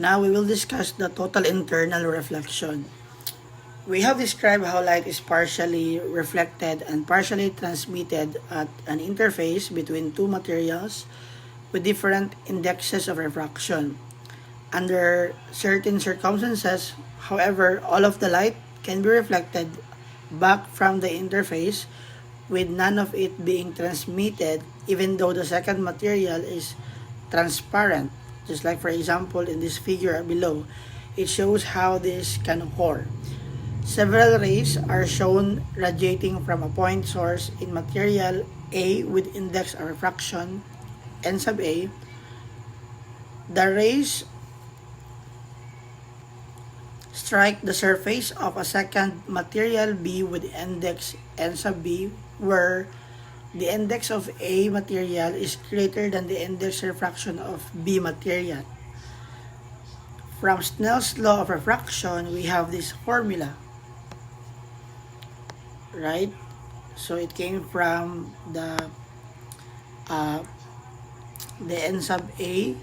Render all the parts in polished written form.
Now we will discuss the total internal reflection. We have described how light is partially reflected and partially transmitted at an interface between two materials with different indexes of refraction. Under certain circumstances, however, all of the light can be reflected back from the interface with none of it being transmitted even though the second material is transparent. Just like, for example, in this figure below, it shows how this can occur. Several rays are shown radiating from a point source in material A with index of refraction N sub A. The rays strike the surface of a second material B with index N sub B, where the index of A material is greater than the index refraction of B material. From Snell's law of refraction, we have this formula, right? So it came from the N sub A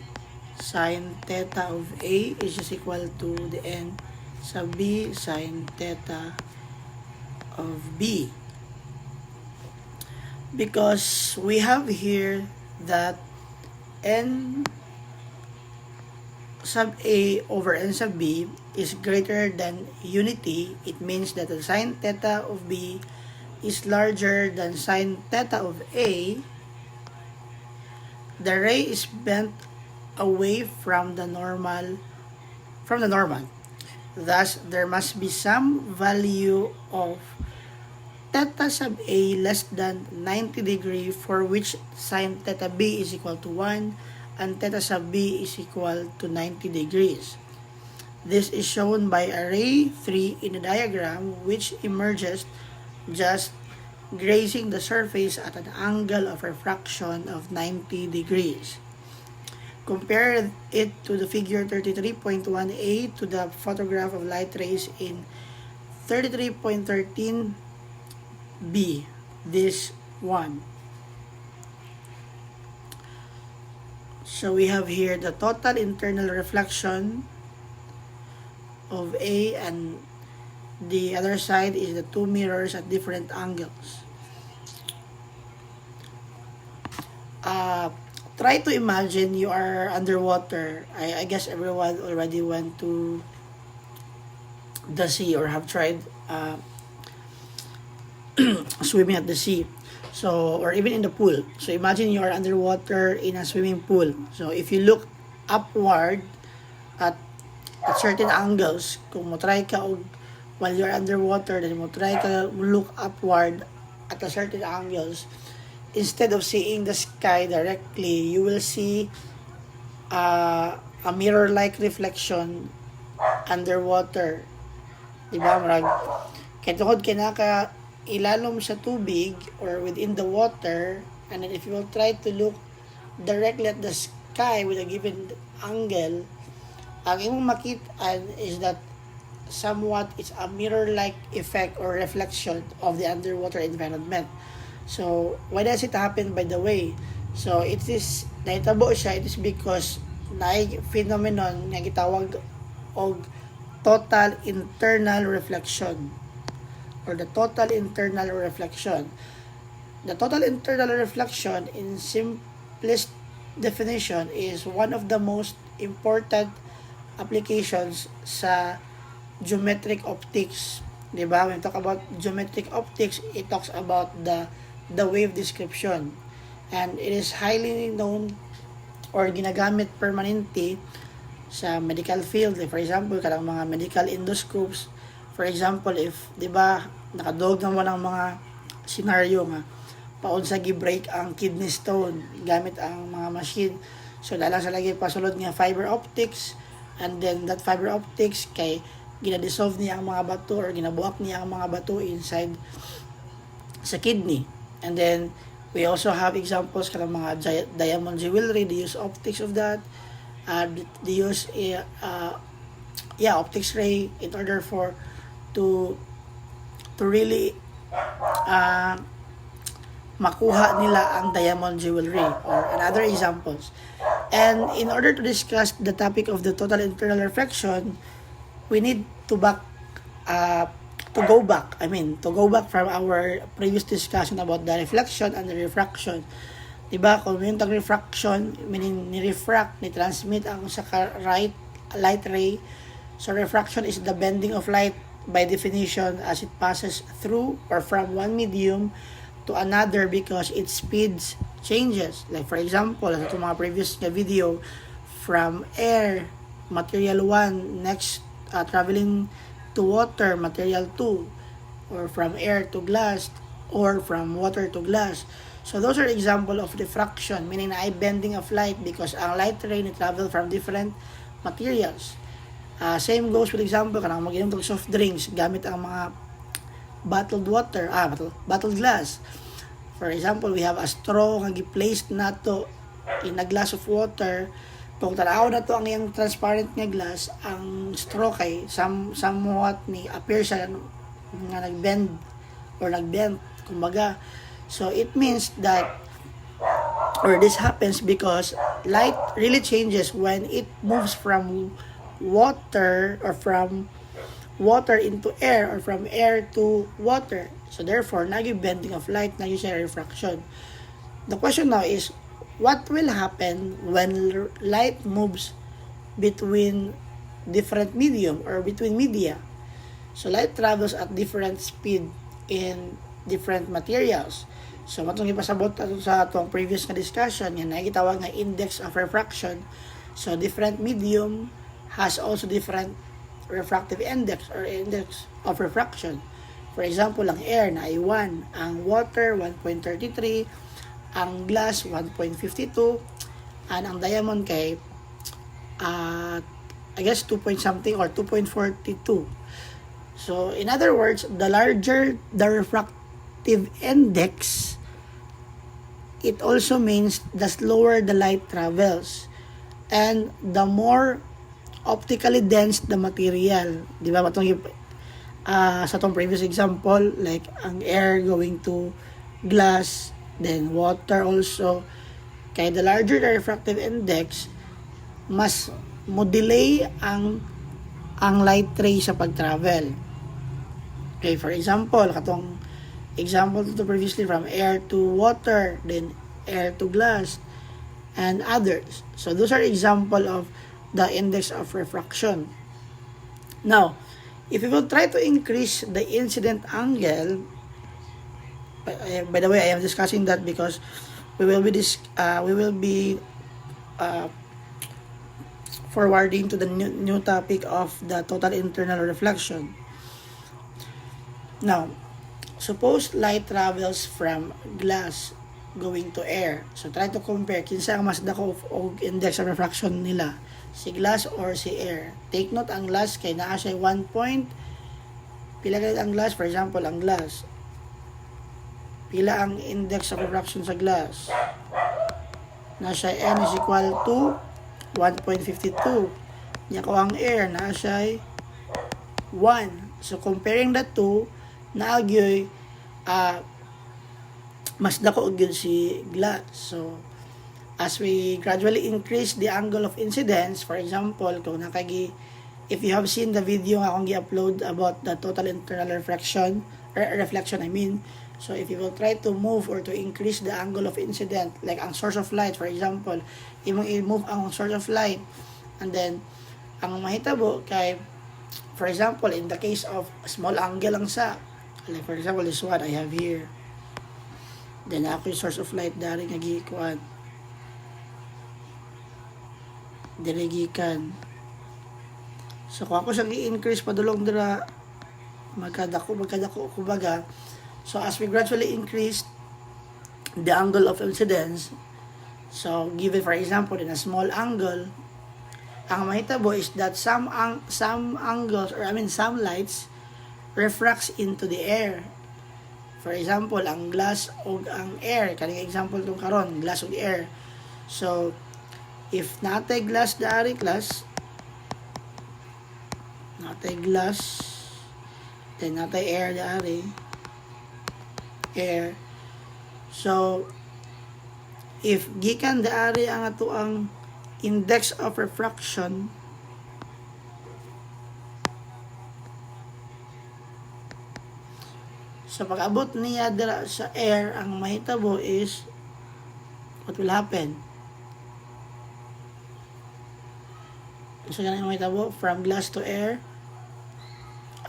sine theta of A is just equal to the N sub B sine theta of B. Because we have here that N sub A over N sub B is greater than unity, it means that the sine theta of B is larger than sine theta of A. The ray is bent away from the normal. Thus, there must be some value of theta sub A less than 90 degree for which sine theta B is equal to 1 and theta sub B is equal to 90 degrees. This is shown by array 3 in the diagram, which emerges just grazing the surface at an angle of refraction of 90 degrees. Compare it to the figure 33.1a to the photograph of light rays in 33.13b, this one. So we have here the total internal reflection of A, and the other side is the two mirrors at different angles. Try to imagine you are underwater. I guess everyone already went to the sea or have tried swimming at the sea. So, or even in the pool. So imagine you are underwater in a swimming pool. So if you look upward at certain angles, kung mo try ka while you're underwater, then mo try ka look upward at a certain angles, instead of seeing the sky directly, you will see a mirror-like reflection underwater. Diba? Marag, kaya tungkol kinaka ilalom sa tubig or within the water, and then if you will try to look directly at the sky with a given angle, ang imong makita is that somewhat it's a mirror-like effect or reflection of the underwater environment. So, why does it happen, by the way? So, it is, nahitabo siya, it is because naay phenomenon nga gitawag og total internal reflection or the total internal reflection. The total internal reflection, in simplest definition, is one of the most important applications sa geometric optics. Diba? When we talk about geometric optics, it talks about the wave description. And it is highly known or ginagamit permanente sa medical field. For example, kadang mga medical endoscopes. For example, if, di ba, nakadog naman ang mga scenario nga, paunsa gi-break ang kidney stone gamit ang mga machine. So, dalang sa lagi pasulod nga fiber optics, and then that fiber optics kay ginadissolve niya ang mga bato or ginabuak niya ang mga bato inside sa kidney. And then, we also have examples ka ng mga diamond jewelry, they use optics of that. They use optics ray in order for to really makuha nila ang diamond jewelry. Or another examples, And in order to discuss the topic of the total internal reflection, we need to go back from our previous discussion about the reflection and the refraction. Diba, kung yung tag-refraction, meaning ni-refract, ni-transmit ang sa right light ray. So refraction is the bending of light by definition as it passes through or from one medium to another because its speeds changes. Like for example, sa itong mga previous na video, from air, material 1, next traveling to water, material 2, or from air to glass, or from water to glass. So those are example of diffraction, meaning na ay bending of light because ang light ray ni travel from different materials. Same goes with example kanang mag-inom tog soft drinks gamit ang mga bottled water, bottled glass. For example, we have a straw nga gi-placed nato in a glass of water. Kung tanaw na to ang iyang transparent nga glass, ang straw kay somewhat ni appear siya nga nagbend or nagbend kumbaga. So it means that, or this happens because light really changes when it moves from water or from water into air or from air to water. So therefore, naging bending of light, naging siya refraction. The question now is, what will happen when light moves between different medium or between media? So light travels at different speed in different materials. So matong ipasabot ato sa atong previous na discussion, yan ay gitawag nga index of refraction. So different medium has also different refractive index or index of refraction. For example, ang air na ay 1, ang water 1.33, ang glass 1.52, and ang diamond kay I guess 2 point something or 2.42. So in other words, the larger the refractive index, it also means the slower the light travels and the more optically dense the material. Di ba matong sa tong previous example, like ang air going to glass, then water also. Kaya the larger the refractive index, mas mo delay ang light ray sa pag-travel. Okay, for example, katong example to previously from air to water, then air to glass, and others. So those are example of the index of refraction. Now, if we will try to increase the incident angle, by the way, I am discussing that because we will be forwarding to the new topic of the total internal reflection. Now, suppose light travels from glass going to air. So try to compare kinsa ang mas dako og index of refraction nila, si glass or si air. Take note, ang glass kay naa siya 1 point. Pila kay ang glass? For example, ang glass. Pila ang index of refraction sa glass? Na siya n is equal to 1.52. Nya ko ang air na siya 1. So comparing the two, naagyoy mas dako gyud si glass. So as we gradually increase the angle of incidence, for example, kung if you have seen the video nga akong gi-upload about the total internal reflection, so if you will try to move or to increase the angle of incident, like ang source of light, for example, imong i-move ang source of light, and then ang mahitabo kay, for example, in the case of small angle lang sa, like for example, this one I have here, then ako yung source of light dari nga gikuan dirigikan. So kung ako siyang i-increase padulong dira, magkadako kumbaga. So as we gradually increase the angle of incidence, so given for example in a small angle, ang mahitabo is that some angles, or some lights refracts into the air. For example, ang glass o ang air, kaning example tong karon, glass o air. So if natay glass dari glass, then natay air dari air. So if gikan dari ang ato ang index of refraction sa pag-abot niya dira sa air, ang mahitabo is what will happen? So, yan ang mahitabo from glass to air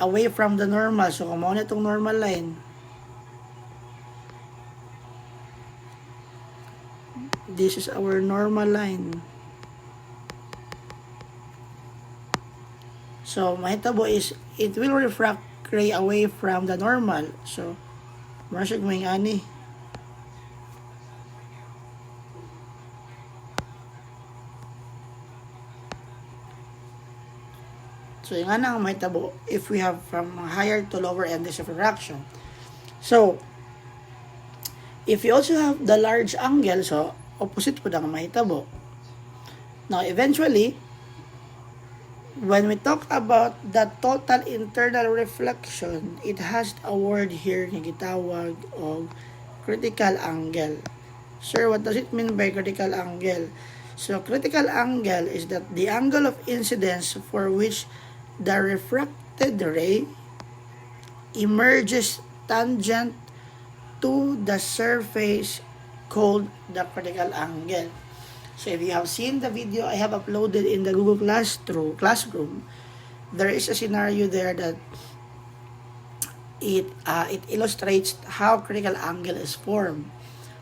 away from the normal. So, kung mao na itong normal line, this is our normal line. So, mahitabo is it will refract ray away from the normal. So, marasig mo yung ani. So, yung nga ang mahitabo if we have from higher to lower index of refraction. So, if you also have the large angle, so, opposite po ang mahitabo. Now, eventually, when we talk about the total internal reflection, it has a word here na gitawag og critical angle. Sir, what does it mean by critical angle? So, critical angle is that the angle of incidence for which the refracted ray emerges tangent to the surface called the critical angle. So if you have seen the video I have uploaded in the Google Classroom, there is a scenario there that it illustrates how critical angle is formed.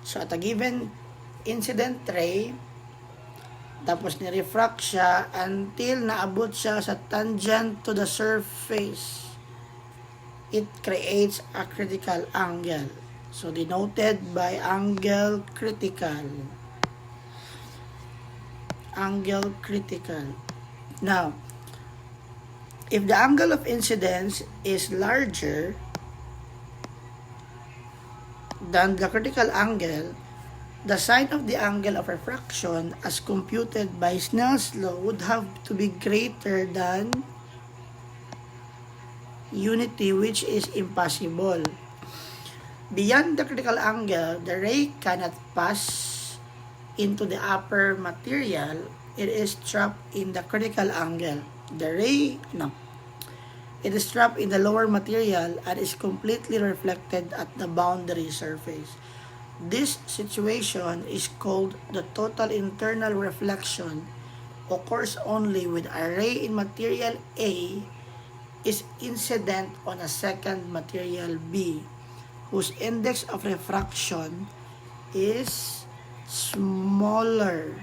So at a given incident ray, tapos ni-refract siya until naabot siya sa tangent to the surface, it creates a critical angle. So denoted by angle critical. Angle critical. Now, if the angle of incidence is larger than the critical angle, the sine of the angle of refraction as computed by Snell's law would have to be greater than unity, which is impossible. Beyond the critical angle, the ray cannot pass into the upper material. It is trapped in the critical angle. It is trapped in the lower material and is completely reflected at the boundary surface. This situation is called the total internal reflection. Occurs only when a ray in material A is incident on a second material B, whose index of refraction is smaller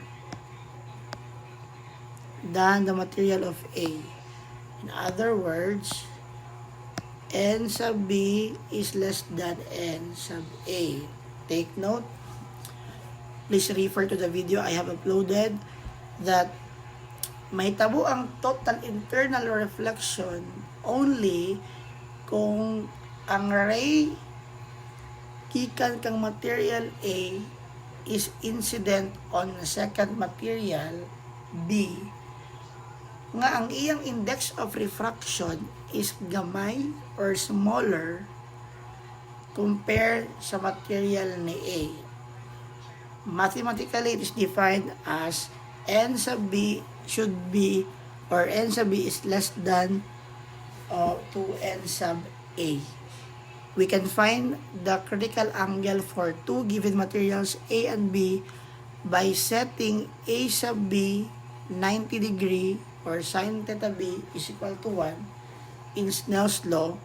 than the material of A. In other words, N sub B is less than N sub A. Take note. Please refer to the video I have uploaded that may tabo ang total internal reflection only kung ang ray gikan kang material A is incident on the second material B, nga ang iyang index of refraction is gamay or smaller compared sa material ni A. Mathematically, it is defined as N sub B should be, or N sub B is less than 2N sub A. We can find the critical angle for two given materials A and B by setting A sub B 90 degree or sin theta B is equal to 1 in Snell's law.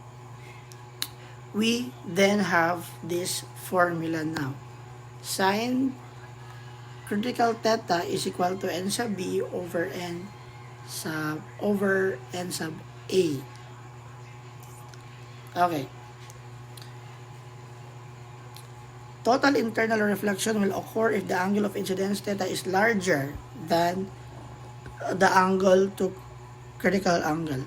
We then have this formula now. Sin critical theta is equal to N sub B over N sub A. Okay. Total internal reflection will occur if the angle of incidence theta is larger than the angle to critical angle.